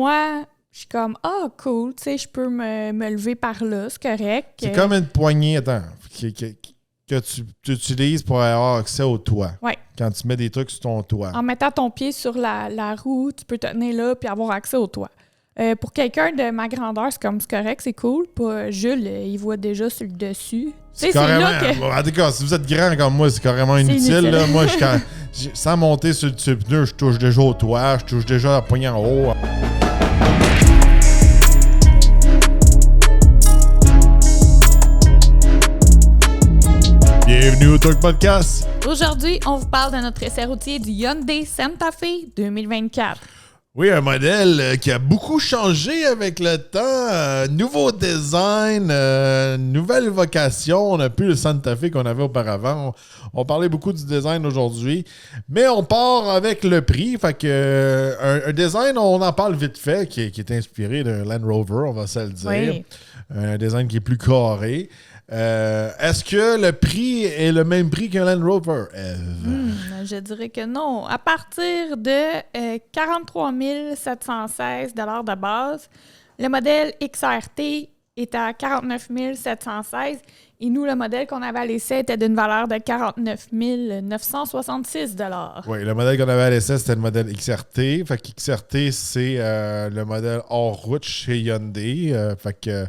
moi, je suis comme, cool, tu sais, je peux me lever par là, c'est correct. C'est comme une poignée, que tu utilises pour avoir accès au toit. Ouais. Quand tu mets des trucs sur ton toit. En mettant ton pied sur la roue, tu peux te tenir là puis avoir accès au toit. Pour quelqu'un de ma grandeur, c'est correct, c'est cool. Pas Jules, il voit déjà sur le dessus. C'est carrément... En tout cas, si vous êtes grand comme moi, c'est carrément inutile. Là. Moi, sans monter sur le pneu, je touche déjà au toit, je touche déjà la poignée en haut. Bienvenue au Talk Podcast. Aujourd'hui, on vous parle de notre essai routier du Hyundai Santa Fe 2024. Oui, un modèle qui a beaucoup changé avec le temps. Nouveau design, nouvelle vocation. On n'a plus le Santa Fe qu'on avait auparavant. On parlait beaucoup du design aujourd'hui. Mais on part avec le prix. Fait que un design, on en parle vite fait, qui est inspiré d'un Land Rover, on va se le dire. Oui. Un design qui est plus carré. Est-ce que le prix est le même prix qu'un Land Rover, Eve? Je dirais que non. À partir de 43 716 $ de base, le modèle XRT est à 49 716 et nous, le modèle qu'on avait à l'essai était d'une valeur de 49 966 $. Oui, le modèle qu'on avait à l'essai, c'était le modèle XRT. Fait que XRT, c'est le modèle hors route chez Hyundai. Fait que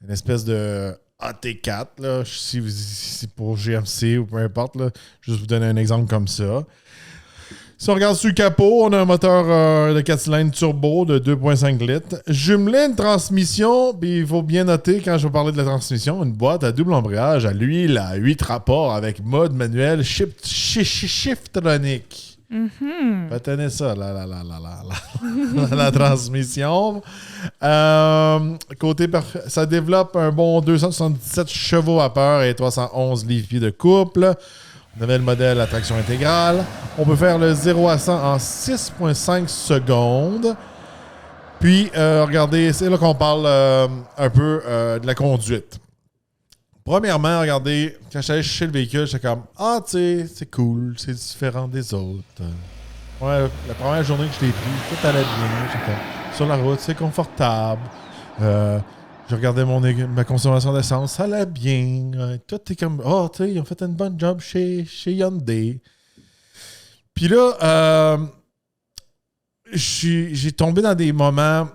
une espèce de AT4, là, si c'est pour GMC ou peu importe, là, juste vous donner un exemple comme ça. Si on regarde sur le capot, on a un moteur de 4 cylindres turbo de 2,5 litres. Jumelé une transmission, puis il faut bien noter quand je vais parler de la transmission, une boîte à double embrayage à l'huile à 8 rapports avec mode manuel Shiftronic. Retenez ça, la transmission. Ça développe un bon 277 chevaux vapeur et 311 livres-pieds de couple. On avait le modèle à traction intégrale. On peut faire le 0 à 100 en 6,5 secondes. Puis, regardez, c'est là qu'on parle un peu de la conduite. Premièrement, regardez, quand je suis allé chercher le véhicule, j'étais comme « Ah, tu sais, c'est cool, c'est différent des autres. » Ouais, la première journée que je l'ai pris, tout allait bien. J'étais comme, sur la route, c'est confortable. Je regardais ma consommation d'essence, ça allait bien. Tout est comme « Ah, tu sais, ils ont fait une bonne job chez Hyundai. » Puis là, j'ai tombé dans des moments...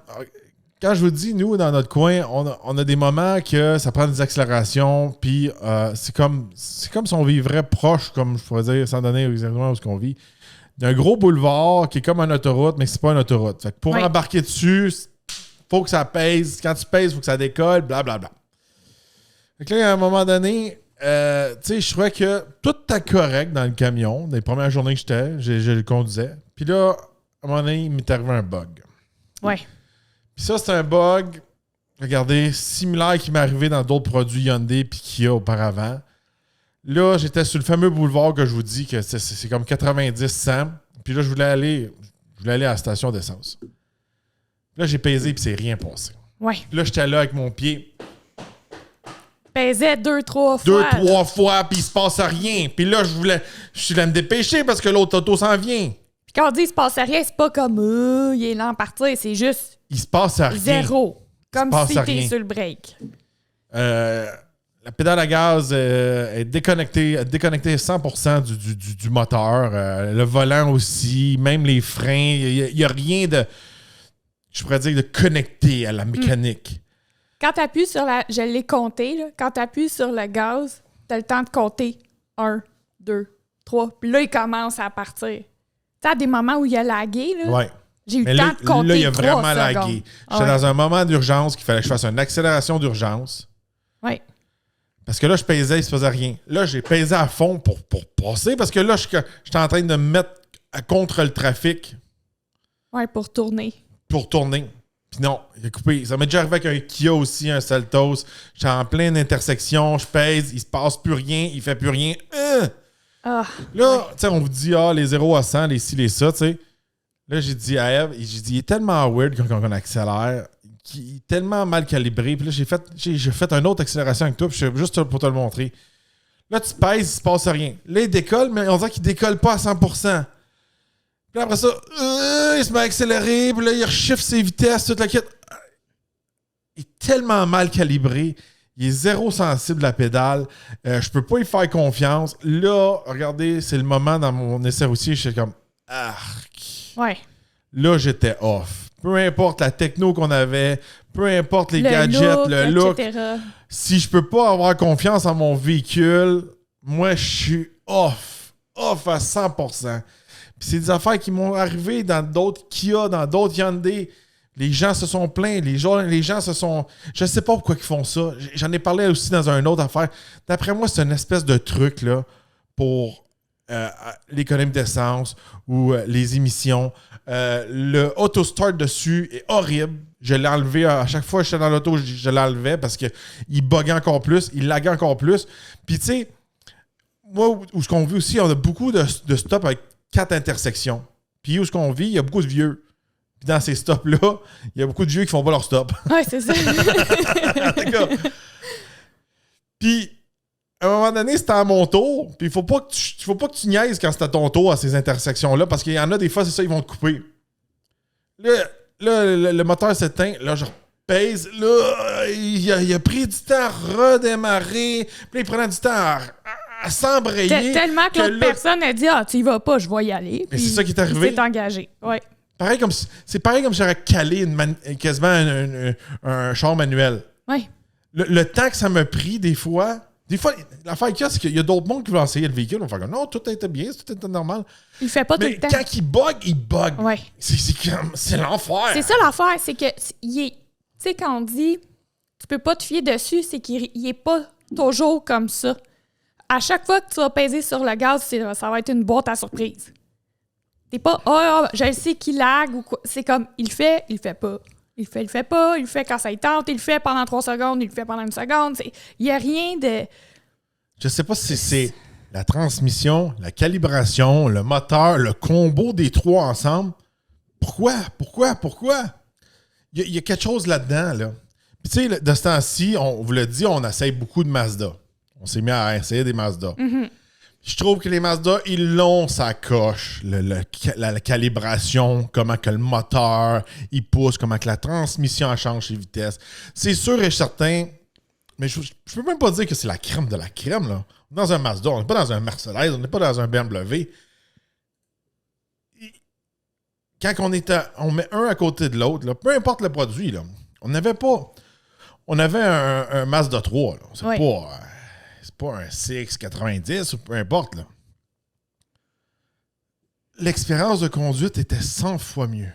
Quand je vous dis, nous, dans notre coin, on a des moments que ça prend des accélérations, puis c'est comme si on vivrait proche, comme je pourrais dire, sans donner exactement où est-ce qu'on vit, d'un gros boulevard qui est comme une autoroute, mais c'est pas une autoroute. Fait que pour embarquer dessus, faut que ça pèse. Quand tu pèses, il faut que ça décolle, blablabla. Fait que là, à un moment donné, tu sais, je trouvais que tout était correct dans le camion. Les premières journées que je le conduisais. Puis là, à un moment donné, il m'est arrivé un bug. Ouais. Puis ça, c'est un bug, regardez, similaire qui m'est arrivé dans d'autres produits Hyundai puis Kia auparavant. Là, j'étais sur le fameux boulevard que je vous dis que c'est comme 90-100. Puis là, je voulais aller à la station d'essence. Puis là, j'ai pesé puis c'est rien passé. Ouais. Puis là, j'étais là avec mon pied. Pesait 2-3 fois. 2-3 fois, puis il se passe rien. Puis là, je suis là me dépêcher parce que l'autre auto s'en vient. Puis quand on dit il se passe rien, c'est pas comme il est lent à partir, c'est juste il se passe rien. Zéro. Comme si t'es sur le break. La pédale à gaz est déconnectée 100% du moteur. Le volant aussi, même les freins. Il n'y a rien de, je pourrais dire, de connecté à la mécanique. Quand tu appuies sur je l'ai compté, là, quand tu appuies sur le gaz, tu as le temps de compter 1, 2, 3. Puis là, il commence à partir. Tu sais, à des moments où il a lagué, là. Ouais. J'ai eu le temps de compter. Là, il a 3 vraiment secondes. lagué. J'étais dans un moment d'urgence qu'il fallait que je fasse une accélération d'urgence. Oui. Parce que là, je pesais, il ne se faisait rien. Là, j'ai pesé à fond pour passer parce que là, j'étais en train de me mettre contre le trafic. Oui, pour tourner. Puis non, il a coupé. Ça m'est déjà arrivé avec un Kia aussi, un Seltos. J'étais en pleine intersection, je pèse, il se passe plus rien, il fait plus rien. Là, tu sais, on vous dit, les 0 à 100, les ci, les ça, tu sais. Là, j'ai dit à Eve, il est tellement weird quand on accélère, il est tellement mal calibré. Puis là, j'ai fait une autre accélération avec toi, puis juste pour te le montrer. Là, tu pèses, il se passe rien. Là, il décolle, mais on dirait qu'il décolle pas à 100%. Puis après ça, il se met à accélérer, puis là, il reshift ses vitesses, toute la quête. Il est tellement mal calibré. Il est zéro sensible à la pédale. Je peux pas y faire confiance. Là, regardez, c'est le moment dans mon essai routier, je suis comme arc. Ouais. Là, j'étais off. Peu importe la techno qu'on avait, peu importe les gadgets, le look. Etc. Si je peux pas avoir confiance en mon véhicule, moi, je suis off. Off à 100%. Puis c'est des affaires qui m'ont arrivé dans d'autres Kia, dans d'autres Hyundai. Les gens se sont plaints. Les gens se sont... Je sais pas pourquoi ils font ça. J'en ai parlé aussi dans une autre affaire. D'après moi, c'est une espèce de truc là, pour l'économie d'essence ou les émissions. Le auto-start dessus est horrible. Je l'ai enlevé à chaque fois que j'étais dans l'auto, je l'enlevais parce qu'il buguait encore plus, il laguait encore plus. Puis tu sais, moi, où ce qu'on vit aussi, on a beaucoup de stops avec 4 intersections. Puis où ce qu'on vit, il y a beaucoup de vieux. Puis dans ces stops-là, il y a beaucoup de vieux qui font pas leur stop. Ouais, c'est ça. Puis, à un moment donné, c'était à mon tour. Puis, il faut pas que tu niaises quand c'est à ton tour à ces intersections-là, parce qu'il y en a des fois, c'est ça, ils vont te couper. Là, le moteur s'éteint. Là, je pèse. Là, il a pris du temps à redémarrer. Puis là, il prenait du temps à s'embrayer. Tellement que l'autre personne a dit « Ah, tu y vas pas, je vais y aller. » Mais c'est ça qui est arrivé. Il s'est engagé. Ouais. C'est pareil comme si j'aurais calé quasiment un char manuel. Oui. Le temps que ça m'a pris, des fois, l'affaire qu'il y a, c'est qu'il y a d'autres mondes qui vont essayer le véhicule. On va faire non, tout était bien, tout était normal. Il fait pas mais tout le temps. Quand il bug. Ouais. C'est l'enfer. C'est ça l'affaire, c'est que, tu sais, quand on dit tu peux pas te fier dessus, c'est qu'il est pas toujours comme ça. À chaque fois que tu vas peser sur le gaz, ça va être une boîte à surprise. T'es pas, je le sais qu'il lag ou quoi. C'est comme, il fait pas. Il fait pas. Il fait quand ça y tente. Il le fait pendant 3 secondes. Il le fait pendant 1 seconde. Il y a rien de... Je sais pas si c'est la transmission, la calibration, le moteur, le combo des 3 ensemble. Pourquoi? Il y a quelque chose là-dedans, là. Puis tu sais, de ce temps-ci, on vous l'a dit, on essaye beaucoup de Mazda. On s'est mis à essayer des Mazda. Mm-hmm. Je trouve que les Mazda, ils l'ont sa coche. La calibration, comment que le moteur, il pousse, comment que la transmission change ses vitesses. C'est sûr et certain, mais je peux même pas dire que c'est la crème de la crème, là. On est dans un Mazda, on n'est pas dans un Mercedes, on n'est pas dans un BMW. Quand on met un à côté de l'autre, là, peu importe le produit, là, on avait un Mazda 3. Là. C'est pas un CX-90 ou peu importe. Là. L'expérience de conduite était 100 fois mieux.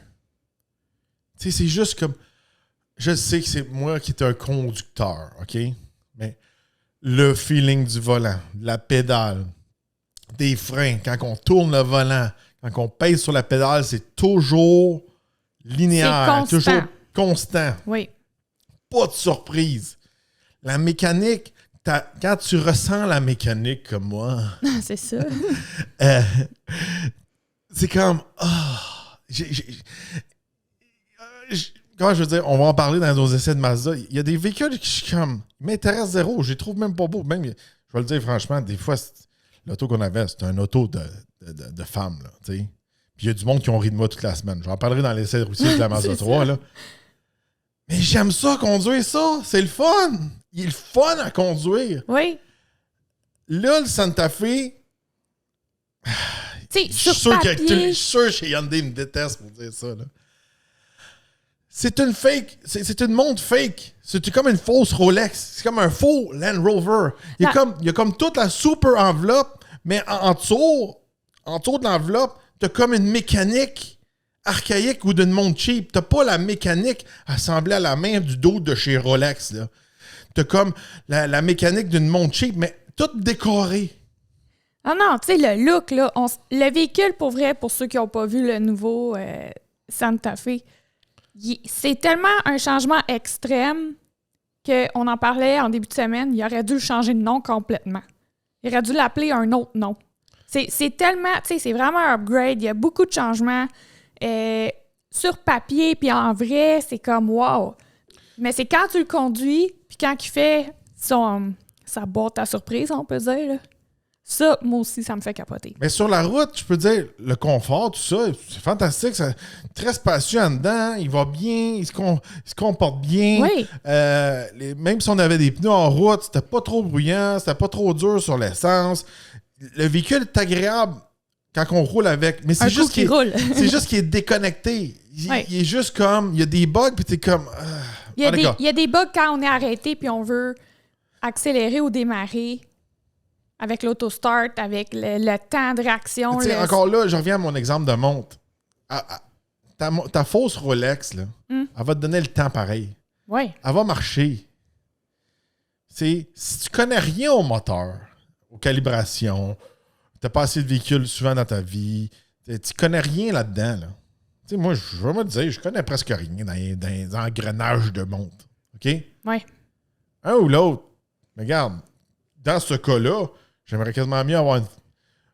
Tu sais, c'est juste comme... Je sais que c'est moi qui est un conducteur, OK? Mais le feeling du volant, la pédale, des freins, quand on tourne le volant, quand on pèse sur la pédale, c'est toujours linéaire, toujours constant. Oui. Pas de surprise. La mécanique... Quand tu ressens la mécanique comme moi... c'est ça. C'est comme... comment je veux dire? On va en parler dans nos essais de Mazda. Il y a des véhicules qui m'intéressent zéro. Je les trouve même pas beaux. Même, je vais le dire franchement, des fois, l'auto qu'on avait, c'était un auto de femme. Là, puis il y a du monde qui ont ri de moi toute la semaine. J'en parlerai dans l'essai de Russie de la Mazda 3. Là. Mais j'aime ça, conduire ça. C'est le fun. Il est le fun à conduire. Oui. Là, le Santa Fe... Je suis sûr que chez Hyundai, ils me détestent pour dire ça. Là. C'est une fake. C'est une montre fake. C'est comme une fausse Rolex. C'est comme un faux Land Rover. Il y a comme toute la super enveloppe, mais en dessous de l'enveloppe, t'as comme une mécanique archaïque ou d'une montre cheap. T'as pas la mécanique assemblée à la main du dos de chez Rolex. Là. T'as comme la mécanique d'une montre cheap, mais toute décorée. Ah non, tu sais, le look, là, le véhicule, pour vrai, pour ceux qui n'ont pas vu le nouveau Santa Fe, c'est tellement un changement extrême qu'on en parlait en début de semaine, il aurait dû le changer de nom complètement. Il aurait dû l'appeler un autre nom. C'est tellement, tu sais, c'est vraiment un upgrade, il y a beaucoup de changements. Sur papier, puis en vrai, c'est comme wow. Mais c'est quand tu le conduis, puis quand il fait sa boîte à surprise, on peut dire, là. Ça, moi aussi, ça me fait capoter. Mais sur la route, je peux dire, le confort, tout ça, c'est fantastique. C'est très spacieux en dedans. Il va bien, il se comporte bien. Oui. Même si on avait des pneus en route, c'était pas trop bruyant, c'était pas trop dur sur l'essence. Le véhicule est agréable quand on roule avec. Mais c'est juste qu'il roule. C'est juste qu'il est déconnecté. Il est juste comme... Il y a des bugs, puis t'es comme... Il y a des bugs quand on est arrêté puis on veut accélérer ou démarrer avec l'autostart, avec le temps de réaction. Encore là, je reviens à mon exemple de montre. Ta fausse Rolex, là, elle va te donner le temps pareil. Oui. Elle va marcher. Si tu connais rien au moteur, aux calibrations, tu n'as pas assez de véhicules souvent dans ta vie, tu connais rien là-dedans. Là. Moi, je vais me dire, je connais presque rien dans les engrenages de montre. OK? Oui. Un ou l'autre. Mais regarde, dans ce cas-là, j'aimerais quasiment mieux avoir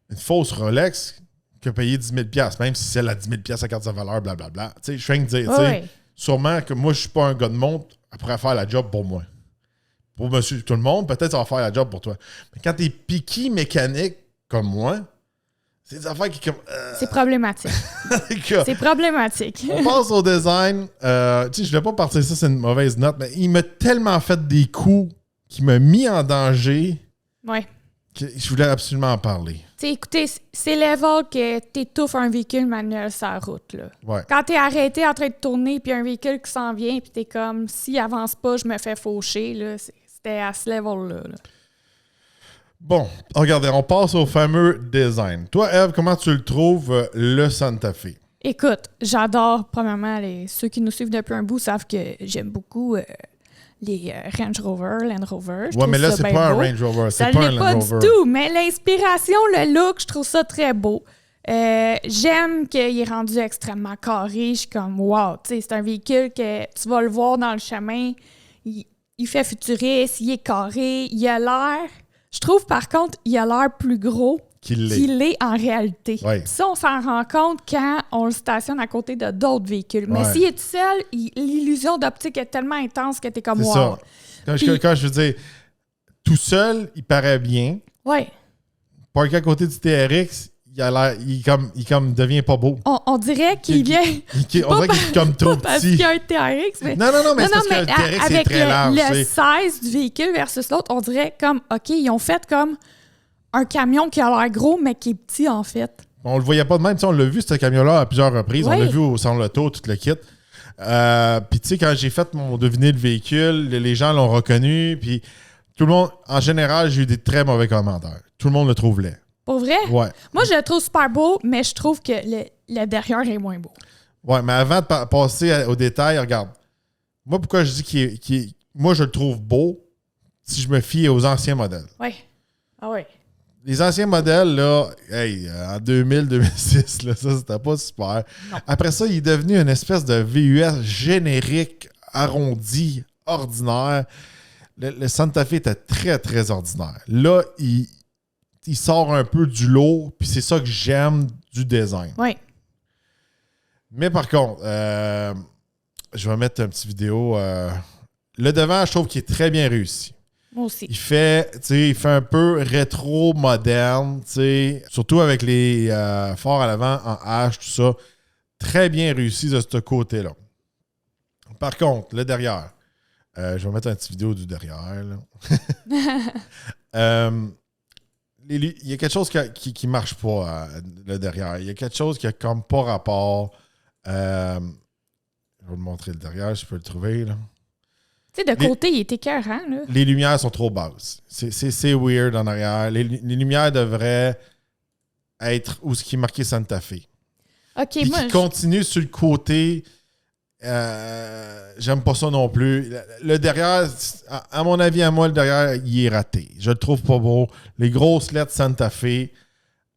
une fausse Rolex que payer 10 000 $, même si celle à 10 000 $, elle garde sa valeur, blablabla. Je viens de dire, sûrement que moi, je suis pas un gars de montre, elle pourrait faire la job pour moi. Pour monsieur tout le monde, peut-être ça va faire la job pour toi. Mais quand t'es picky mécanique comme moi, c'est des affaires qui... C'est problématique. C'est problématique. On passe au design. Je ne vais pas partir ça, c'est une mauvaise note, mais il m'a tellement fait des coups qui m'a mis en danger. Ouais. Je voulais absolument en parler. Écoutez, c'est level que t'étouffes un véhicule manuel sur la route. Là. Ouais. Quand t'es arrêté en train de tourner, puis un véhicule qui s'en vient, puis t'es comme, s'il avance pas, je me fais faucher. Là. C'était à ce level-là. Là. Bon, regardez, on passe au fameux design. Toi, Eve, comment tu le trouves, le Santa Fe? Écoute, j'adore, premièrement, ceux qui nous suivent depuis un bout savent que j'aime beaucoup... les Range Rover, Land Rover. Ouais, mais là, c'est pas un Range Rover. C'est pas un Land Rover. Ça l'est pas du tout, mais l'inspiration, le look, je trouve ça très beau. J'aime qu'il est rendu extrêmement carré. Je suis comme, wow, tu sais, c'est un véhicule que tu vas le voir dans le chemin. Il fait futuriste, il est carré, il a l'air... Je trouve, par contre, il a l'air plus gros qu'il est en réalité. Ouais. Ça, on s'en rend compte quand on le stationne à côté de d'autres véhicules. Mais s'il est tout seul, l'illusion d'optique est tellement intense que t'es comme wow. Ça. Quand je veux dire, tout seul, il paraît bien. Oui. Parké à côté du TRX, il devient pas beau. On dirait qu'il vient... On dirait qu'il est comme trop petit. Parce qu'il y a un TRX. Mais... Non, mais c'est parce qu'un TRX est très large. Le size du véhicule versus l'autre, on dirait comme, OK, ils ont fait comme un camion qui a l'air gros, mais qui est petit, en fait. On le voyait pas de même. On l'a vu, ce camion-là, à plusieurs reprises. Oui. On l'a vu au Salon L'Auto, tout le kit. Puis, tu sais, quand j'ai fait mon deviner le véhicule, les gens l'ont reconnu. Puis, tout le monde, en général, j'ai eu des très mauvais commentaires. Tout le monde le trouve laid. Pour vrai? Ouais. Moi, je le trouve super beau, mais je trouve que le derrière est moins beau. Ouais, mais avant de passer au détail, regarde. Moi, pourquoi je dis moi, je le trouve beau si je me fie aux anciens modèles. Oui. Ah oui. Les anciens modèles, là, en 2000-2006, là, ça, c'était pas super. Non. Après ça, il est devenu une espèce de VUS générique, arrondi, ordinaire. Le Santa Fe était très, très ordinaire. Là, il sort un peu du lot, puis c'est ça que j'aime du design. Oui. Mais par contre, je vais mettre une petite vidéo. Le devant, je trouve qu'il est très bien réussi. Moi aussi. Il fait un peu rétro-moderne, surtout avec les phares à l'avant en H, tout ça. Très bien réussi de ce côté-là. Par contre, le derrière. Je vais mettre une petite vidéo du derrière. Il y a quelque chose qui ne marche pas, le derrière. Il y a quelque chose qui n'a comme pas rapport. Je vais vous montrer le derrière, si je peux le trouver. Là. Tu sais, de côté, il est écœurant. Là. Les lumières sont trop basses. C'est weird en arrière. Les lumières devraient être où ce qui est marqué Santa Fe. OK, puis qui continue sur le côté. J'aime pas ça non plus. Le derrière, à mon avis, à moi, le derrière, il est raté. Je le trouve pas beau. Les grosses lettres Santa Fe,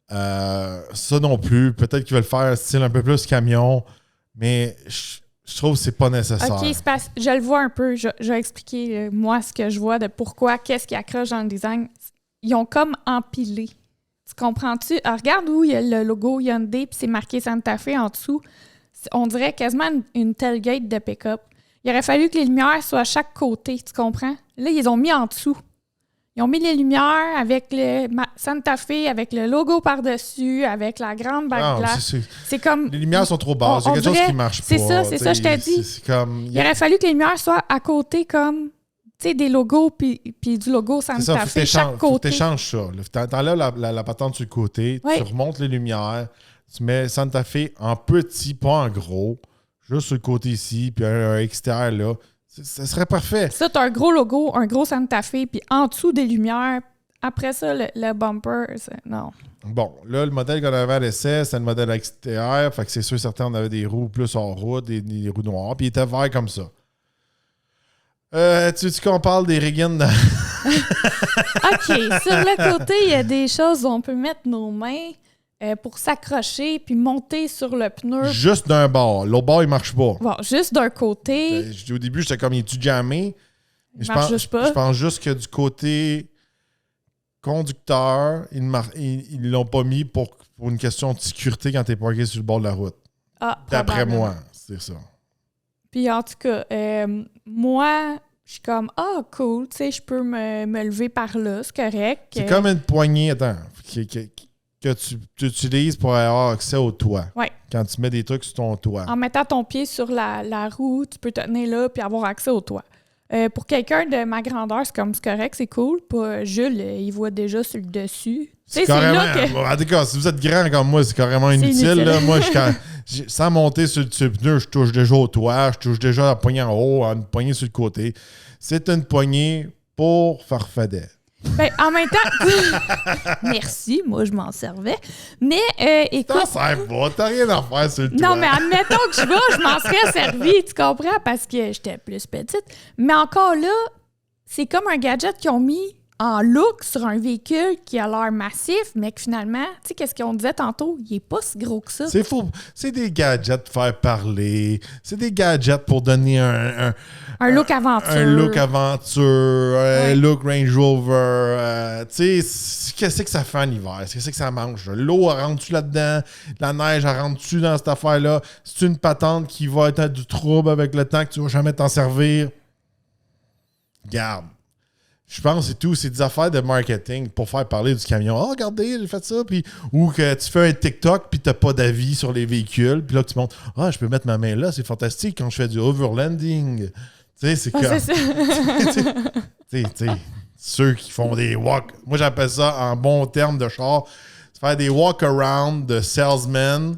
ça non plus. Peut-être qu'ils veulent faire style un peu plus camion, mais je trouve que c'est pas nécessaire. OK, je le vois un peu. Je vais expliquer, moi, ce que je vois de pourquoi, qu'est-ce qui accroche dans le design. Ils ont comme empilé. Tu comprends-tu? Alors, regarde où il y a le logo Hyundai puis c'est marqué Santa Fe en dessous. On dirait quasiment une tailgate de pick-up. Il aurait fallu que les lumières soient à chaque côté, tu comprends? Là, ils les ont mis en dessous. Ils ont mis les lumières avec le Santa Fe, avec le logo par-dessus, avec la grande backglass. C'est comme... Les lumières sont trop basses. Il y a quelque chose qui marche pas. C'est ça, je t'ai dit. C'est comme... Il aurait fallu que les lumières soient à côté comme... Tu sais, des logos puis du logo Santa Fe, chaque côté. Faut que t'échanges ça. T'enlèves la patente sur le côté, tu remontes les lumières, tu mets Santa Fe en petit, pas en gros, juste sur le côté ici, puis un extérieur là. Ça serait parfait. Ça, t'as un gros logo, un gros Santa Fe, puis en dessous des lumières. Après ça, le bumper, non. Bon, là, le modèle qu'on avait à l'essai, c'était le modèle extérieur. Fait que c'est sûr, certains, on avait des roues plus hors route, des roues noires, puis il était vert comme ça. Tu veux qu'on parle des riggins? OK. Sur le côté, il y a des choses où on peut mettre nos mains pour s'accrocher puis monter sur le pneu. Juste d'un bord. L'autre bord, il marche pas. Bon, juste d'un côté. Au début, j'étais comme, il est-tu jammé? Il marche juste pas. Je pense juste que du côté conducteur, ils l'ont pas mis pour une question de sécurité quand t'es parqué sur le bord de la route. Ah, d'après moi, c'est ça. Puis en tout cas, moi, je suis comme, cool, tu sais, je peux me lever par là, c'est correct. C'est comme une poignée, que tu utilises pour avoir accès au toit. Oui. Quand tu mets des trucs sur ton toit. En mettant ton pied sur la roue, tu peux te tenir là puis avoir accès au toit. Pour quelqu'un de ma grandeur, c'est correct, c'est cool. Pas Jules, il voit déjà sur le dessus. C'est carrément... En tout cas, si vous êtes grand comme moi, c'est carrément inutile. Là. Moi, sans monter sur le pneu, je touche déjà au toit, je touche déjà la poignée en haut, une poignée sur le côté. C'est une poignée pour farfadet. Ben, en même temps, merci, moi je m'en servais. Mais écoute. T'en sers pas, t'as rien à faire sur le toit. Non, mais admettons que je m'en serais servi, tu comprends, parce que j'étais plus petite. Mais encore là, c'est comme un gadget qu'ils ont mis en look sur un véhicule qui a l'air massif, mais que finalement, tu sais, qu'est-ce qu'on disait tantôt, il est pas si gros que ça. C'est faux. C'est des gadgets pour faire parler. C'est des gadgets pour donner un look aventure. Un look aventure, un look Range Rover. Tu sais, qu'est-ce que ça fait en hiver? Qu'est-ce que ça mange? L'eau, elle rentre-tu là-dedans? La neige, elle rentre-tu dans cette affaire-là? C'est une patente qui va être du trouble avec le temps que tu vas jamais t'en servir? Garde. Je pense que c'est tout. C'est des affaires de marketing pour faire parler du camion. Oh, regardez, j'ai fait ça. Puis, ou que tu fais un TikTok puis tu n'as pas d'avis sur les véhicules. Puis là, tu montres, je peux mettre ma main là. C'est fantastique quand je fais du overlanding. Tu sais, c'est comme... Tu sais, ceux qui font des walk... Moi, j'appelle ça, en bon terme de char, c'est faire des walk-around de salesman,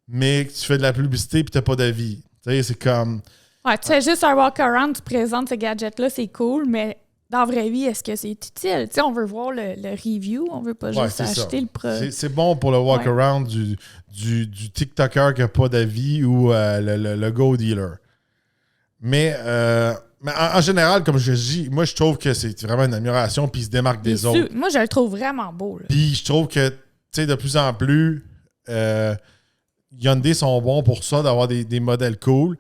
mais que tu fais de la publicité puis tu n'as pas d'avis. Tu sais, c'est comme... Ouais, tu fais juste un walk-around, tu présentes ce gadget-là, c'est cool, mais... Dans la vraie vie, est-ce que c'est utile? Tu sais, on veut voir le review, on veut pas juste acheter le produit. C'est bon pour le walk-around du TikToker qui n'a pas d'avis ou le Go Dealer. Mais en général, comme je dis, moi, je trouve que c'est vraiment une amélioration puis il se démarque des autres. Moi, je le trouve vraiment beau. Puis je trouve que, tu sais, de plus en plus, Hyundai sont bons pour ça, d'avoir des modèles cool.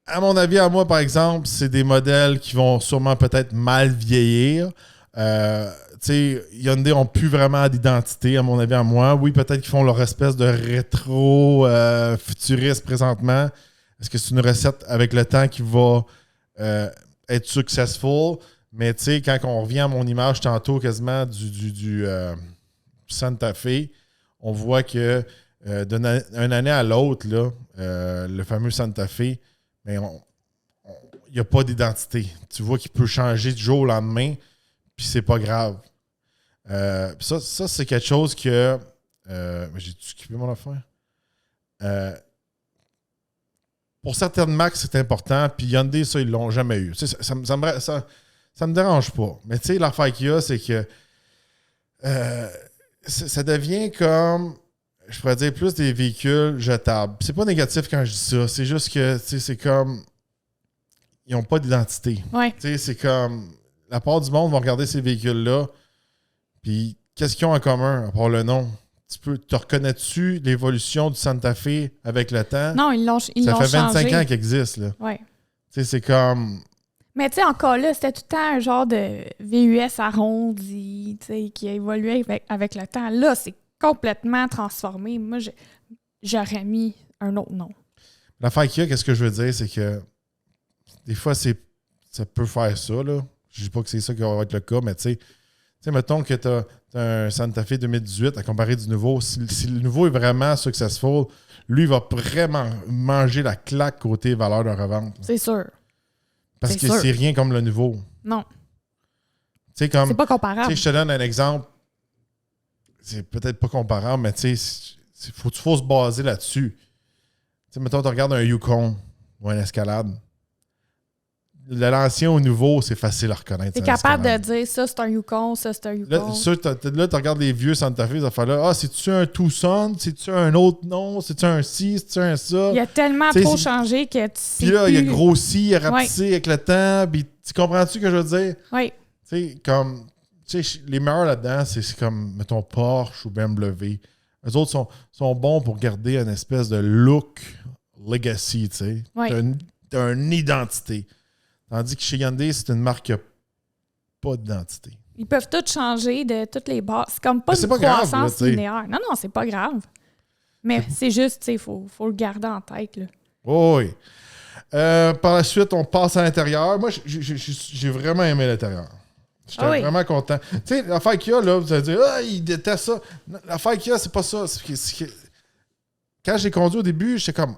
À mon avis, à moi, par exemple, c'est des modèles qui vont sûrement peut-être mal vieillir. Hyundai n'ont plus vraiment d'identité, à mon avis, à moi. Oui, peut-être qu'ils font leur espèce de rétro futuriste présentement. Est-ce que c'est une recette avec le temps qui va être successful? Mais tu sais, quand on revient à mon image tantôt quasiment du Santa Fe, on voit que d'une année à l'autre, là, le fameux Santa Fe, mais il n'y a pas d'identité. Tu vois qu'il peut changer du jour au lendemain, puis c'est pas grave. Ça, c'est quelque chose que... j'ai-tu skippé mon affaire? Pour certaines marques, c'est important, puis Hyundai, ça, ils l'ont jamais eu. Ça me dérange pas. Mais tu sais, l'affaire qu'il y a, c'est que ça devient comme... Je pourrais dire plus des véhicules jetables. C'est pas négatif quand je dis ça. C'est juste que c'est comme. Ils n'ont pas d'identité. Ouais. C'est comme. La part du monde va regarder ces véhicules-là. Puis qu'est-ce qu'ils ont en commun, à part le nom? Te reconnais-tu l'évolution du Santa Fe avec le temps? Non, ils l'ont changé. Ça fait 25 ans qu'il existe, là. Ouais. C'est comme. Mais tu sais, encore là, c'était tout le temps un genre de VUS arrondi, qui a évolué avec le temps. Là, c'est complètement transformé. Moi, j'aurais mis un autre nom. L'affaire qu'il y a, qu'est-ce que je veux dire, c'est que des fois, ça peut faire ça, là. Je dis pas que c'est ça qui va être le cas, mais tu sais, sais, mettons que tu as un Santa Fe 2018 à comparer du nouveau. Si le nouveau est vraiment successful, lui, il va vraiment manger la claque côté valeur de revente. C'est sûr. Parce que c'est rien comme le nouveau. Non. C'est comme, c'est pas comparable. Je te donne un exemple. C'est peut-être pas comparable, mais tu sais, faut se baser là-dessus. Tu sais, mettons, tu regardes un Yukon ou un Escalade. De l'ancien au nouveau, c'est facile à reconnaître. Tu es capable de dire ça, c'est un Yukon, ça, c'est un Yukon. Là, tu regardes les vieux Santa Fe, ces affaires-là. Ah, c'est-tu un Tucson? C'est-tu un autre nom? C'est-tu un ci? C'est-tu un ça? Il y a tellement trop changé que tu sais. Puis là, plus... il a grossi, il a rapetissé avec le temps. Puis tu comprends-tu ce que je veux dire? Oui. Tu sais, comme. Tu sais, les meilleurs là-dedans, c'est comme, mettons, Porsche ou BMW. Eux autres sont bons pour garder une espèce de look legacy, tu sais. Oui. T'as une identité. Tandis que chez Hyundai, c'est une marque qui n'a pas d'identité. Ils peuvent tout changer de toutes les bases. C'est comme pas une croissance linéaire. Non, c'est pas grave. Mais c'est juste, tu sais, faut le garder en tête. Là. Oh, oui. Par la suite, on passe à l'intérieur. Moi, j'ai vraiment aimé l'intérieur. J'étais vraiment content. Tu sais, l'affaire qu'il y a, là, vous allez dire, il déteste ça. L'affaire qu'il y a, c'est pas ça. Quand j'ai conduit au début, j'étais comme,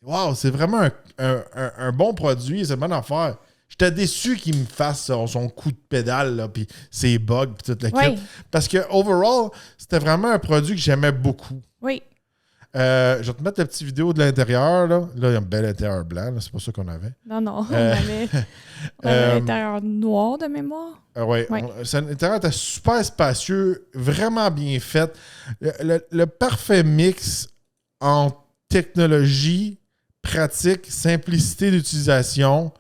wow, c'est vraiment un bon produit, c'est une bonne affaire. J'étais déçu qu'il me fasse son coup de pédale, là, puis ses bugs, puis toute l'équipe. Parce que, overall, c'était vraiment un produit que j'aimais beaucoup. Oui. Je vais te mettre la petite vidéo de l'intérieur. Là, il y a un bel intérieur blanc. C'est pas ça qu'on avait. Non, on avait l'intérieur noir de mémoire. Oui. L'intérieur était super spacieux, vraiment bien fait. Le parfait mix en technologie, pratique, simplicité d'utilisation.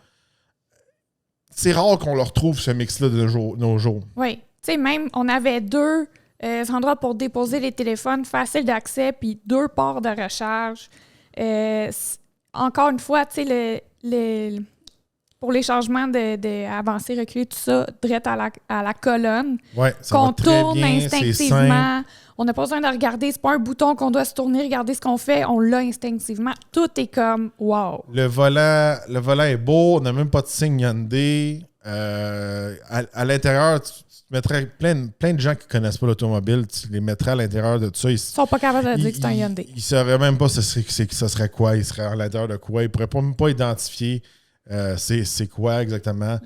C'est rare qu'on le retrouve, ce mix-là, de nos jours. Oui. Tu sais, même, on avait deux endroits pour déposer les téléphones, facile d'accès, puis 2 ports de recharge. Encore une fois, tu sais, pour les changements de avancer, reculer, tout ça, direct à la colonne. Oui, ça qu'on va très tourne bien, instinctivement. On n'a pas besoin de regarder. C'est pas un bouton qu'on doit se tourner, regarder ce qu'on fait. On l'a instinctivement. Tout est comme wow. Le volant est beau. On n'a même pas de signe Hyundai. À l'intérieur, tu mettrais plein de gens qui ne connaissent pas l'automobile. Tu les mettrais à l'intérieur de tout ça. Ils ne sont pas capables de dire que c'est un Hyundai. Ils ne sauraient même pas ce serait quoi. Ils seraient à l'intérieur de quoi. Ils ne pourraient même pas identifier c'est quoi exactement.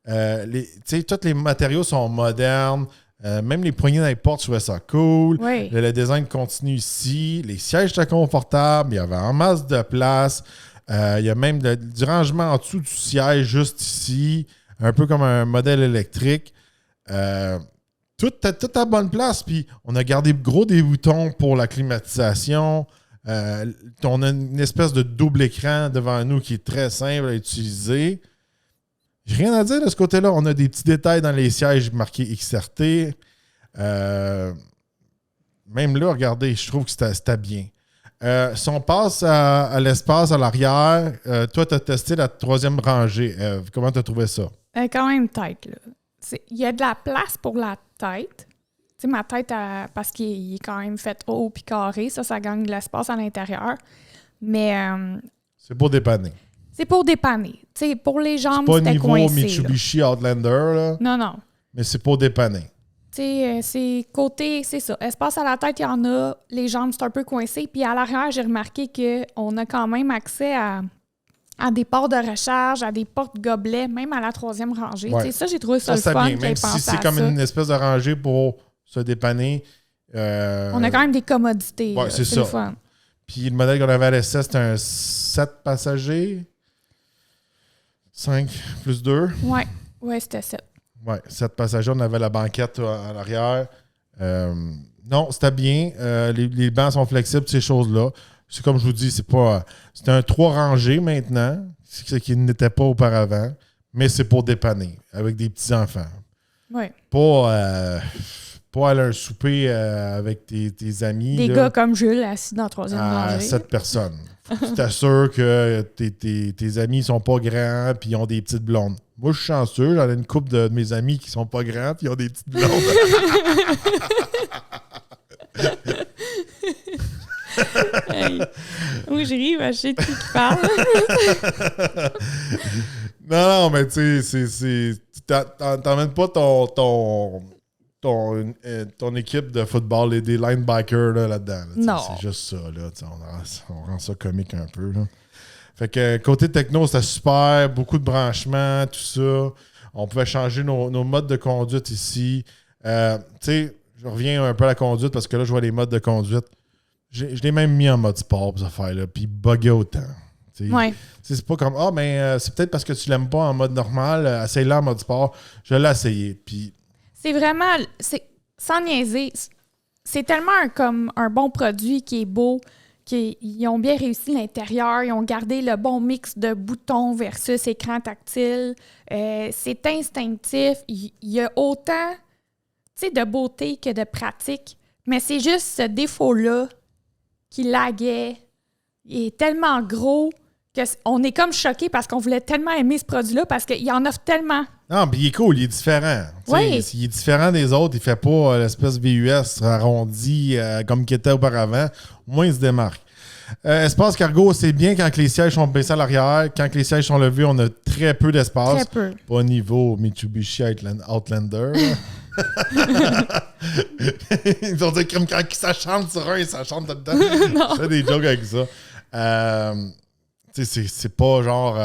Tous les matériaux sont modernes. Même les poignées dans les portes, je trouvais ça cool. Oui. Le design continue ici. Les sièges étaient confortables. Il y avait en masse de place. Il y a même du rangement en dessous du siège juste ici. Un peu comme un modèle électrique. Tout à bonne place. Puis on a gardé gros des boutons pour la climatisation. On a une espèce de double écran devant nous qui est très simple à utiliser. J'ai rien à dire de ce côté-là. On a des petits détails dans les sièges marqués XRT. Même là, regardez, je trouve que c'était bien. Si on passe à l'espace à l'arrière, toi, tu as testé la 3e rangée. Comment tu as trouvé ça? Quand même tête, là. Il y a de la place pour la tête. Tu sais, ma tête, parce qu'il est quand même fait haut puis carré, ça gagne de l'espace à l'intérieur. Mais... c'est pour dépanner. C'est pour dépanner. Tu sais, pour les jambes, c'est c'était coincé. pas niveau Mitsubishi Outlander, là. Non. Mais c'est pour dépanner. Tu sais, c'est côté, c'est ça. Espace à la tête, il y en a. Les jambes, c'est un peu coincé. Puis à l'arrière, j'ai remarqué qu'on a quand même accès à des ports de recharge, à des portes gobelets, même à la 3e rangée. Ouais. Ça, j'ai trouvé ça le fun. Bien. Même si c'est comme une espèce de rangée pour se dépanner. On a quand même des commodités. Ouais, c'est ça. Le fun. Puis le modèle qu'on avait à l'essai, c'était un 7 passagers. 5 plus 2. Ouais, c'était 7. Ouais, 7 passagers. On avait la banquette à l'arrière. Non, c'était bien. Les bancs sont flexibles, ces choses-là. C'est comme je vous dis, c'est un 3 rangées maintenant, ce qui n'était pas auparavant, mais c'est pour dépanner avec des petits-enfants. Oui. Pas aller à un souper avec tes amis. Des gars comme Jules assis dans la 3e rangée. 7 personnes. Tu t'assures que tes amis sont pas grands et ils ont des petites blondes. Moi, je suis chanceux. J'en ai une couple de mes amis qui sont pas grands et ils ont des petites blondes. Hey. Oui, je ris, mais je sais de qui parle. Non, mais tu sais, t'emmènes pas ton équipe de football et des linebackers là-dedans. Non. C'est juste ça. Là, on rend ça comique un peu. Là. Fait que côté techno, c'était super. Beaucoup de branchements, tout ça. On pouvait changer nos modes de conduite ici. Tu sais, je reviens un peu à la conduite parce que là, je vois les modes de conduite. Je l'ai même mis en mode sport pour cette affaire-là. Puis bugué autant. Ouais. C'est pas comme c'est peut-être parce que tu l'aimes pas en mode normal. Essaye-le en mode sport. Je l'ai essayé. Puis. C'est vraiment. Sans niaiser, c'est tellement comme un bon produit qui est beau. Ils ont bien réussi l'intérieur, ils ont gardé le bon mix de boutons versus écran tactile. C'est instinctif. Il y a autant de beauté que de pratique. Mais c'est juste ce défaut-là qui laguait. Il est tellement gros qu'on est comme choqué parce qu'on voulait tellement aimer ce produit-là parce qu'il en offre tellement. Non, puis il est cool, il est différent. Oui. Il est différent des autres. Il fait pas l'espèce VUS arrondi comme qu'il était auparavant. Au moins, il se démarque. Espace cargo, c'est bien quand les sièges sont baissés à l'arrière. Quand les sièges sont levés, on a très peu d'espace. Très peu. Pas au niveau Mitsubishi Outlander. Ils ont dit comme quand ça chante sur un, ça chante dedans. Je fais des jokes avec ça. C'est pas genre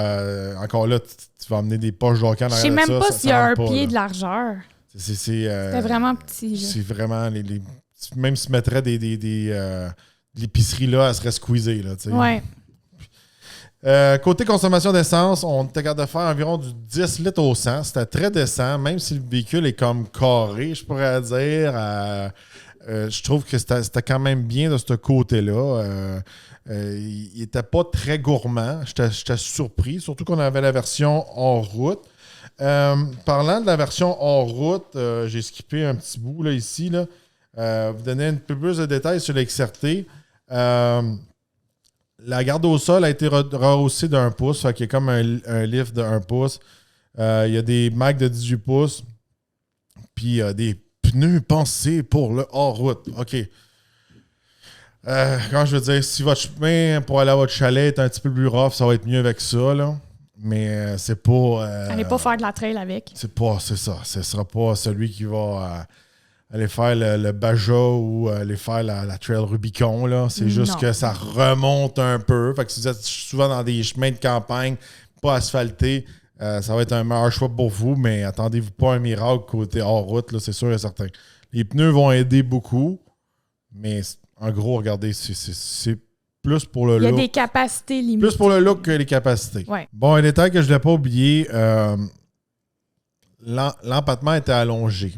encore là, tu vas amener des poches d'hockey en arrière. Je sais même pas s'il y a un pied de largeur. C'était vraiment petit. C'est vraiment même si tu mettrais l'épicerie là, elle serait squeezée. Là, ouais. Côté consommation d'essence, on était capable de faire environ du 10 litres au 100. C'était très décent, même si le véhicule est comme carré, je pourrais dire. Je trouve que c'était quand même bien de ce côté-là. Il n'était pas très gourmand. J'étais surpris, surtout qu'on avait la version hors route. Parlant de la version hors route, j'ai skippé un petit bout là, ici. Là. Vous donner un peu plus de détails sur l'XRT. La garde au sol a été rehaussée d'1 pouce. Fait qu'il y a comme un lift de 1 pouce. Il y a des mags de 18 pouces. Puis des pneus pensés pour le hors-route. OK. Quand je veux dire, si votre chemin pour aller à votre chalet est un petit peu plus rough, ça va être mieux avec ça, là. Mais c'est pas... allez pas faire de la trail avec. C'est ça. Ce sera pas celui qui va aller faire le Baja ou aller faire la Trail Rubicon, là. C'est juste que ça remonte un peu. Fait que si vous êtes souvent dans des chemins de campagne pas asphaltés, ça va être un meilleur choix pour vous, mais attendez-vous pas un miracle côté hors-route, là, c'est sûr et certain. Les pneus vont aider beaucoup, mais... En gros, regardez, c'est plus pour le look. Il y a des capacités limitées. Plus pour le look que les capacités. Ouais. Bon, un détail que je ne voulais pas oublier, l'empattement était allongé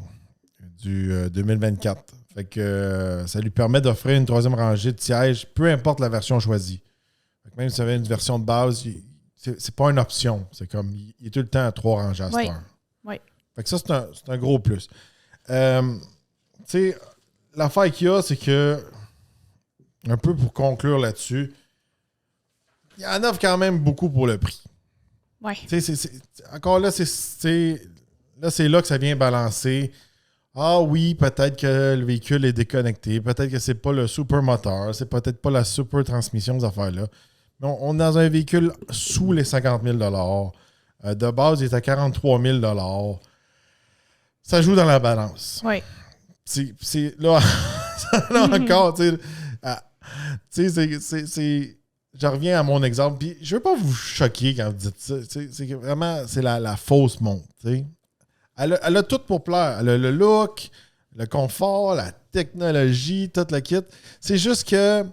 du 2024. Fait que ça lui permet d'offrir une 3e rangée de sièges, peu importe la version choisie. Fait que même si vous avez une version de base, c'est pas une option. C'est comme, il est tout le temps à 3 rangées à cette heure. Oui. Fait que ça, c'est un gros plus. Tu sais, l'affaire qu'il y a, c'est que un peu pour conclure là-dessus, il y en offre quand même beaucoup pour le prix. Ouais. Encore là, c'est là que ça vient balancer. Ah oui, peut-être que le véhicule est déconnecté, peut-être que c'est pas le super moteur, c'est peut-être pas la super transmission, ces affaires-là. Mais on est dans un véhicule sous les 50 000 $. De base, il est à 43 000 $. Ça joue dans la balance. Oui. C'est là, là encore, tu sais, je reviens à mon exemple. Puis je veux pas vous choquer quand vous dites ça. C'est que vraiment, c'est la fausse montre. Elle a tout pour plaire. Elle a le look, le confort, la technologie, toute la kit. C'est juste que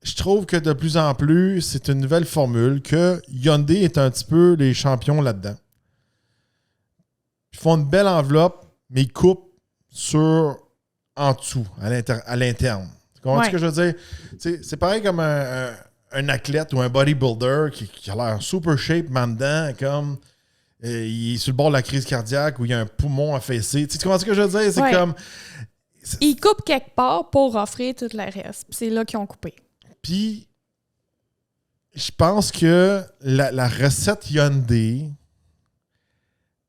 je trouve que de plus en plus, c'est une nouvelle formule que Hyundai est un petit peu les champions là-dedans. Ils font une belle enveloppe, mais ils coupent en dessous, à l'interne. Tu comprends ce que je veux dire? C'est pareil comme un athlète ou un bodybuilder qui a l'air super shape maintenant, comme il est sur le bord de la crise cardiaque ou il a un poumon affaissé. Tu comprends ce que je veux dire? C'est comme... Ils coupent quelque part pour offrir tout le reste. C'est là qu'ils ont coupé. Puis, je pense que la recette Hyundai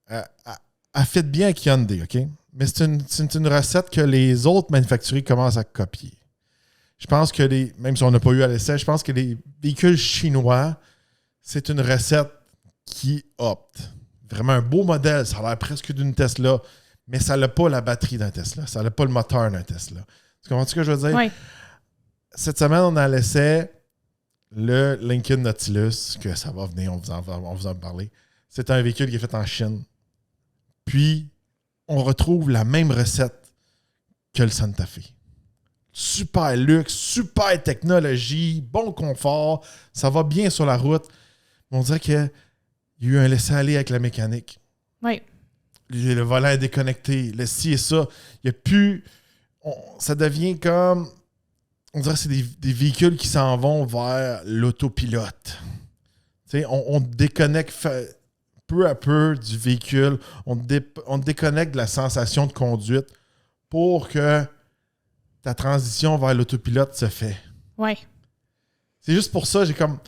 a fait bien avec Hyundai, OK? Mais c'est une recette que les autres manufacturiers commencent à copier. Je pense que même si on n'a pas eu à l'essai, je pense que les véhicules chinois, c'est une recette qui opte. Vraiment un beau modèle, ça a l'air presque d'une Tesla, mais ça n'a pas la batterie d'un Tesla. Ça n'a pas le moteur d'un Tesla. Tu comprends ce que je veux dire? Oui. Cette semaine, on a laissé le Lincoln Nautilus, que ça va venir, on vous en parler. C'est un véhicule qui est fait en Chine. Puis, on retrouve la même recette que le Santa Fe. Super luxe, super technologie, bon confort, ça va bien sur la route. On dirait qu'il y a eu un laisser-aller avec la mécanique. Oui. Le volant est déconnecté, le ci et ça. Il n'y a plus... ça devient comme... On dirait que c'est des véhicules qui s'en vont vers l'autopilote. On déconnecte peu à peu du véhicule. On déconnecte de la sensation de conduite pour que ta transition vers l'autopilote se fait. Oui. C'est juste pour ça, j'ai comme...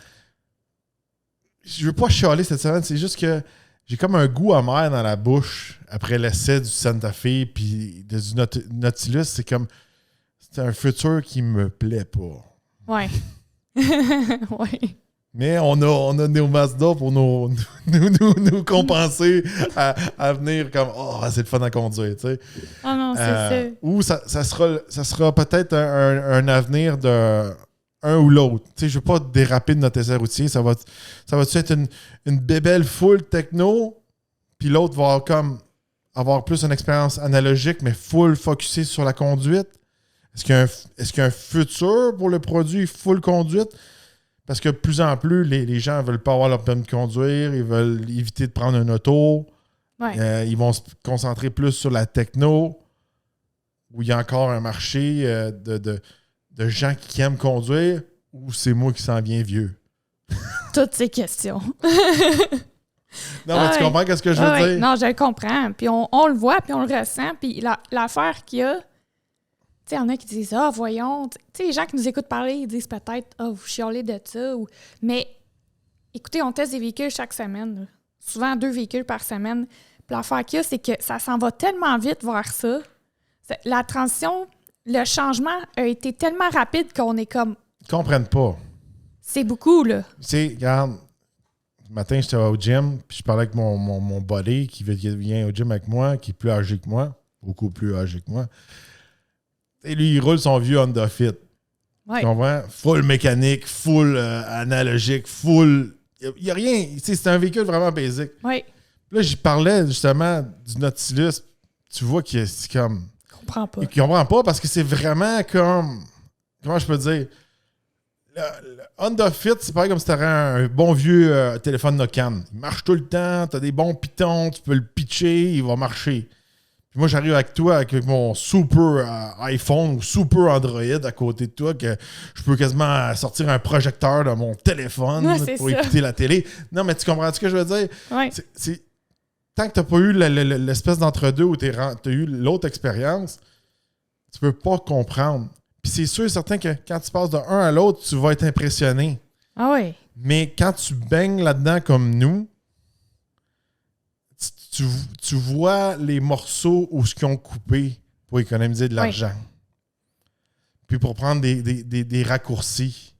Je veux pas chialer cette semaine, c'est juste que j'ai comme un goût amer dans la bouche après l'essai du Santa Fe puis du Nautilus. C'est comme... C'est un futur qui me plaît pas. Oui. Oui. Mais on a nos Mazda pour nous compenser à venir comme « Oh, c'est le fun à conduire », tu sais. Ah non, c'est ça. Ou ça sera peut-être un avenir de un ou l'autre. Tu sais, je veux pas déraper de notre essai routier. Ça va être une bébelle full techno, puis l'autre va comme avoir plus une expérience analogique, mais full focusée sur la conduite. Est-ce qu'il y a un futur pour le produit full conduite? Parce que de plus en plus, les gens ne veulent pas avoir leur permis de conduire, ils veulent éviter de prendre un auto. Ouais. Ils vont se concentrer plus sur la techno, où il y a encore un marché de gens qui aiment conduire, ou c'est moi qui s'en viens vieux? Toutes ces questions. Non, mais tu comprends ce que je veux dire? Non, je le comprends. Puis on le voit, puis on le ressent. Puis l'affaire qu'il y a, tu sais, il y en a qui disent « Ah, voyons. » Tu sais, les gens qui nous écoutent parler, ils disent peut-être « Ah, vous chialez de ça. » Mais écoutez, on teste des véhicules chaque semaine. Là. Souvent 2 véhicules par semaine. Puis l'affaire qu'il y a, c'est que ça s'en va tellement vite vers ça. La transition, le changement a été tellement rapide qu'on est comme... Ils comprennent pas. C'est beaucoup, là. Tu sais, regarde, ce matin, j'étais au gym, puis je parlais avec mon buddy qui vient au gym avec moi, qui est plus âgé que moi, beaucoup plus âgé que moi. Et lui, il roule son vieux Honda Fit. Ouais. Tu comprends? Full mécanique, full analogique, full... Il n'y a rien. C'est un véhicule vraiment basique. Oui. Là, j'y parlais justement du Nautilus. Tu vois qu'il est comme... Je comprends pas. Il comprend pas parce que c'est vraiment comme... Comment je peux dire? Le Honda Fit, c'est pareil comme si tu aurais un bon vieux téléphone Nokia. Il marche tout le temps, tu as des bons pitons, tu peux le pitcher, il va marcher. Puis moi, j'arrive avec toi avec mon super iPhone ou super Android à côté de toi que je peux quasiment sortir un projecteur de mon téléphone pour écouter la télé. Non, mais tu comprends ce que je veux dire? Oui. Tant que tu n'as pas eu l'espèce d'entre-deux où tu as eu l'autre expérience, tu peux pas comprendre. Puis c'est sûr et certain que quand tu passes de un à l'autre, tu vas être impressionné. Ah oui. Mais quand tu baignes là-dedans comme nous, tu vois les morceaux où ce qu'ils ont coupé pour économiser de l'argent. Oui. Puis pour prendre des raccourcis.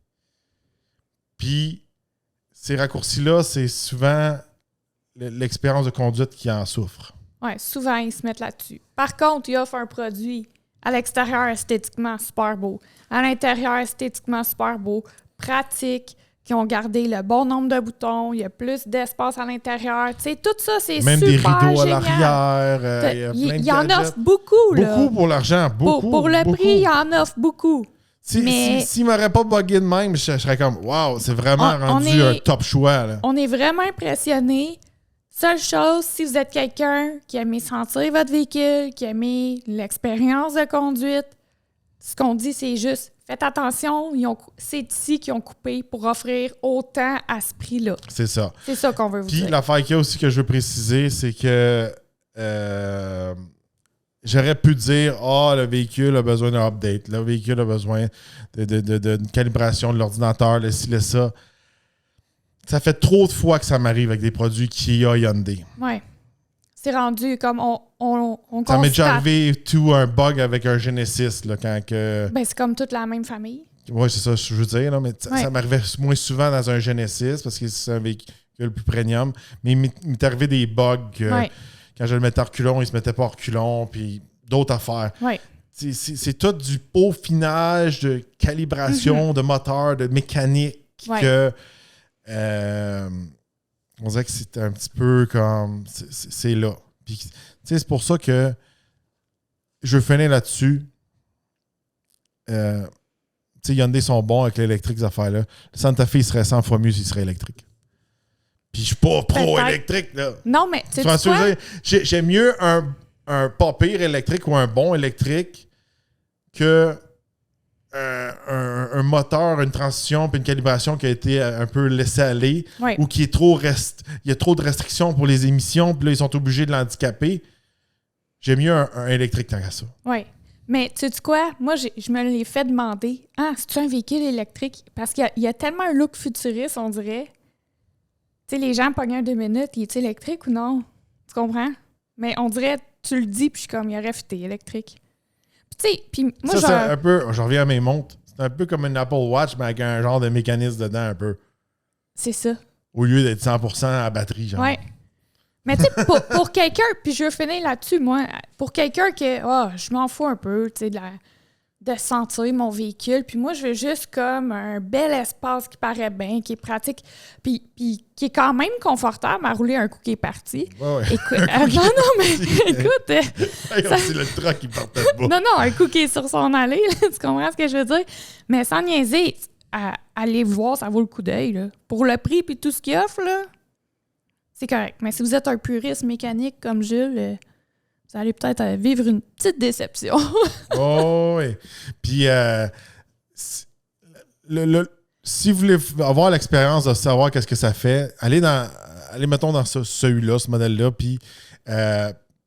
Puis ces raccourcis-là, c'est souvent l'expérience de conduite qui en souffre. Oui, souvent, ils se mettent là-dessus. Par contre, ils offrent un produit à l'extérieur esthétiquement super beau, à l'intérieur esthétiquement super beau, pratique, qui ont gardé le bon nombre de boutons, il y a plus d'espace à l'intérieur. Tu sais, tout ça, c'est même super des rideaux génial. À l'arrière. Il y en offre beaucoup, là. Beaucoup pour l'argent, beaucoup. Pour le prix, il y en offre beaucoup. S'il ne m'aurait pas bugué de même, je serais comme, wow, c'est vraiment rendu un top choix. Là. On est vraiment impressionnés. Seule chose, si vous êtes quelqu'un qui aime sentir votre véhicule, qui aime l'expérience de conduite, ce qu'on dit, c'est juste, faites attention, c'est ici qu'ils ont coupé pour offrir autant à ce prix-là. C'est ça. C'est ça qu'on veut vous dire. Puis l'affaire qu'il y a aussi que je veux préciser, c'est que j'aurais pu dire « Ah, le véhicule a besoin d'un update, le véhicule a besoin d'une calibration de l'ordinateur, le ci, le ça. » Ça fait trop de fois que ça m'arrive avec des produits Kia Hyundai. Oui. C'est rendu comme on constate. Ça m'est déjà arrivé tout un bug avec un Genesis là, quand que... Ben, c'est comme toute la même famille. Oui, c'est ça, je veux dire. Là, mais ça m'arrivait moins souvent dans un Genesis parce que c'est un véhicule plus premium. Mais il m'est arrivé des bugs quand quand je le mettais à reculons, il se mettait pas à reculons, puis d'autres affaires. Ouais. C'est tout du peaufinage, de calibration, de moteur, de mécanique que on dirait que c'est un petit peu comme... C'est là. Puis, c'est pour ça que je veux finir là-dessus. Hyundai sont bons avec l'électrique, ces affaires-là. Le Santa Fe, il serait 100 fois mieux s'il serait électrique. Puis je suis pas pro-électrique, là. Non, mais tu sais quoi? J'aime mieux un pas pire électrique ou un bon électrique que un moteur, une transition puis une calibration qui a été un peu laissé aller ou qui est il y a trop de restrictions pour les émissions puis là, ils sont obligés de l'handicaper. J'aime mieux un électrique tant qu'à ça. Oui. Mais tu sais quoi? Moi, je me l'ai fait demander. Ah, c'est-tu un véhicule électrique? Parce qu'il y a tellement un look futuriste, on dirait. Tu sais, les gens pognent un 2 minutes. Il est électrique ou non? Tu comprends? Mais on dirait, tu le dis, puis je suis comme, il aurait fité électrique. Tu sais, puis moi, ça, c'est un peu... Je reviens à mes montres. C'est un peu comme une Apple Watch, mais avec un genre de mécanisme dedans, un peu. C'est ça. Au lieu d'être 100% à batterie, genre. Ouais. Mais tu sais, pour quelqu'un, puis je veux finir là-dessus, moi, pour quelqu'un que, je m'en fous un peu, tu sais, de sentir mon véhicule, puis moi, je veux juste comme un bel espace qui paraît bien, qui est pratique, puis qui est quand même confortable à rouler un coup qui est parti. Ouais. Non, mais écoute... C'est le truck qui partait pas. Non, un coup qui est sur son allée, là, tu comprends ce que je veux dire? Mais sans niaiser, allez voir, ça vaut le coup d'œil, là. Pour le prix puis tout ce qu'il offre, là, c'est correct. Mais si vous êtes un puriste mécanique comme Jules, vous allez peut-être vivre une petite déception. Oh oui. Puis, si vous voulez avoir l'expérience de savoir qu'est-ce que ça fait, allez mettons dans celui-là, ce modèle-là, puis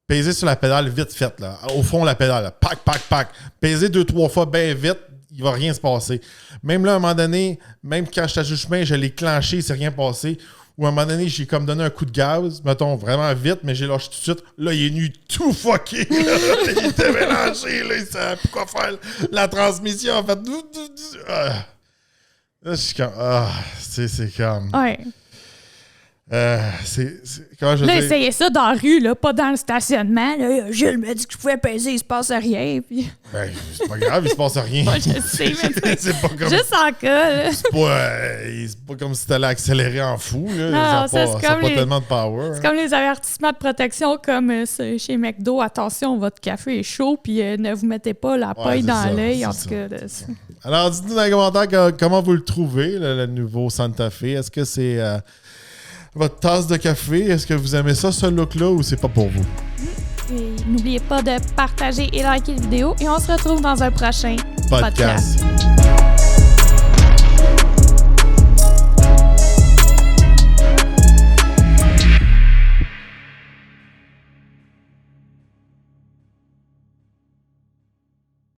pesez sur la pédale vite fait, là. Au fond, la pédale, là. Pac. Pesez 2-3 fois bien vite, il va rien se passer. Même là, à un moment donné, même quand j'étais sur le chemin, je l'ai clenché, il s'est rien passé. Ou à un moment donné, j'ai comme donné un coup de gaz, mettons, vraiment vite, mais j'ai lâché tout de suite. Là, il est nu tout fucké. Là. Il était mélangé. Là, il savait plus quoi faire. La transmission, en fait. Là, je suis comme... c'est comme... Ouais. Comment je là, dis? essayez ça dans la rue, là, pas dans le stationnement. Là. Jules m'a dit que je pouvais peser, il se passe rien. Puis... Ben, c'est pas grave, il se passe rien. Moi, je sais, mais c'est pas comme... juste en cas, là. C'est pas comme si t'allais accélérer en fou. Là. Non, ça n'a pas tellement de power. C'est comme les avertissements de protection, comme chez McDo. Attention, votre café est chaud, puis ne vous mettez pas la paille dans l'œil. En tout cas, alors, dites-nous dans les commentaires comment vous le trouvez, le nouveau Santa Fe. Est-ce que c'est... votre tasse de café, est-ce que vous aimez ça, ce look-là, ou c'est pas pour vous? Et n'oubliez pas de partager et liker la vidéo. Et on se retrouve dans un prochain podcast.